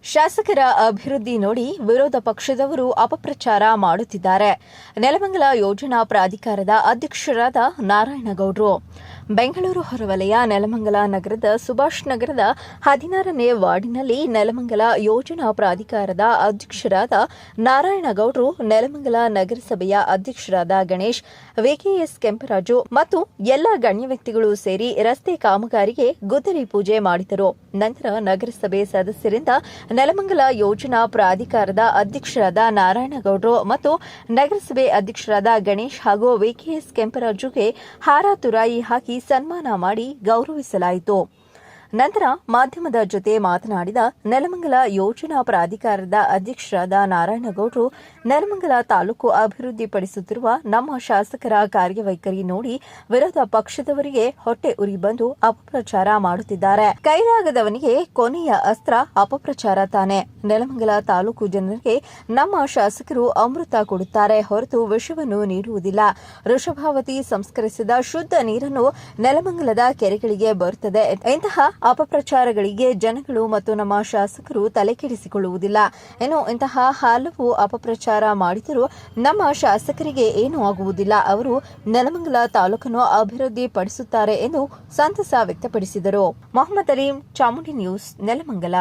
ಶಾಸಕರ ಅಭಿವೃದ್ಧಿ ನೋಡಿ ವಿರೋಧ ಪಕ್ಷದವರು ಅಪಪ್ರಚಾರ ಮಾಡುತ್ತಿದ್ದಾರೆ. ನೆಲಮಂಗಲ ಯೋಜನಾ ಪ್ರಾಧಿಕಾರದ ಅಧ್ಯಕ್ಷರಾದ ನಾರಾಯಣಗೌಡರು ಬೆಂಗಳೂರು ಹೊರವಲಯ ನೆಲಮಂಗಲ ನಗರದ ಸುಭಾಷ್ ನಗರದ 16ನೇ ವಾರ್ಡಿನಲ್ಲಿ ನೆಲಮಂಗಲ ಯೋಜನಾ ಪ್ರಾಧಿಕಾರದ ಅಧ್ಯಕ್ಷರಾದ ನಾರಾಯಣಗೌಡರು, ನೆಲಮಂಗಲ ನಗರಸಭೆಯ ಅಧ್ಯಕ್ಷರಾದ ಗಣೇಶ್, ವಿಕೆಎಸ್ ಕೆಂಪರಾಜು ಮತ್ತು ಎಲ್ಲ ಗಣ್ಯ ವ್ಯಕ್ತಿಗಳು ಸೇರಿ ರಸ್ತೆ ಕಾಮಗಾರಿಗೆ ಗುದ್ದಲಿ ಪೂಜೆ ಮಾಡಿದರು. ನಂತರ ನಗರಸಭೆ ಸದಸ್ಯರಿಂದ ನೆಲಮಂಗಲ ಯೋಜನಾ ಪ್ರಾಧಿಕಾರದ ಅಧ್ಯಕ್ಷರಾದ ನಾರಾಯಣಗೌಡರು ಮತ್ತು ನಗರಸಭೆ ಅಧ್ಯಕ್ಷರಾದ ಗಣೇಶ್ ಹಾಗೂ ವಿಕೆಎಸ್ ಕೆಂಪರಾಜುಗೆ ಹಾರ ತುರಾಯಿ ಹಾಕಿ ಸನ್ಮಾನ ಮಾಡಿ ಗೌರವಿಸಲಾಯಿತು. ನಂತರ ಮಾಧ್ಯಮದ ಜೊತೆ ಮಾತನಾಡಿದ ನೆಲಮಂಗಲ ಯೋಜನಾ ಪ್ರಾಧಿಕಾರದ ಅಧ್ಯಕ್ಷರಾದ ನಾರಾಯಣಗೌಡರು, ನೆಲಮಂಗಲ ತಾಲೂಕು ಅಭಿವೃದ್ಧಿಪಡಿಸುತ್ತಿರುವ ನಮ್ಮ ಶಾಸಕರ ಕಾರ್ಯವೈಖರಿ ನೋಡಿ ವಿರೋಧ ಪಕ್ಷದವರಿಗೆ ಹೊಟ್ಟೆ ಉರಿ ಬಂದು ಅಪಪ್ರಚಾರ ಮಾಡುತ್ತಿದ್ದಾರೆ. ಕೈಲಾಗದವನಿಗೆ ಕೊನೆಯ ಅಸ್ತ್ರ ಅಪಪ್ರಚಾರ ತಾನೆ. ನೆಲಮಂಗಲ ತಾಲೂಕು ಜನರಿಗೆ ನಮ್ಮ ಶಾಸಕರು ಅಮೃತ ಕೊಡುತ್ತಾರೆ ಹೊರತು ವಿಷವನ್ನು ನೀಡುವುದಿಲ್ಲ. ವೃಷಭಾವತಿ ಸಂಸ್ಕರಿಸಿದ ಶುದ್ಧ ನೀರನ್ನು ನೆಲಮಂಗಲದ ಕೆರೆಗಳಿಗೆ ಬರುತ್ತದೆ. ಇಂತಹ ಅಪಪ್ರಚಾರಗಳಿಗೆ ಜನಗಳು ಮತ್ತು ನಮ್ಮ ಶಾಸಕರು ತಲೆಕೆಡಿಸಿಕೊಳ್ಳುವುದಿಲ್ಲ. ಇಂತಹ ಹಲವು ಅಪಪ್ರಚಾರ ಮಾಡಿದರೂ ನಮ್ಮ ಶಾಸಕರಿಗೆ ಏನೂ ಆಗುವುದಿಲ್ಲ. ಅವರು ನೆಲಮಂಗಲ ತಾಲೂಕನ್ನು ಅಭಿವೃದ್ಧಿ ಪಡಿಸುತ್ತಾರೆ ಎಂದು ಸಂತಸ ವ್ಯಕ್ತಪಡಿಸಿದರು. ಮೊಹಮ್ಮದ್ ಅಲೀಂ, ಚಾಮುಂಡಿ ನ್ಯೂಸ್, ನೆಲಮಂಗಲ.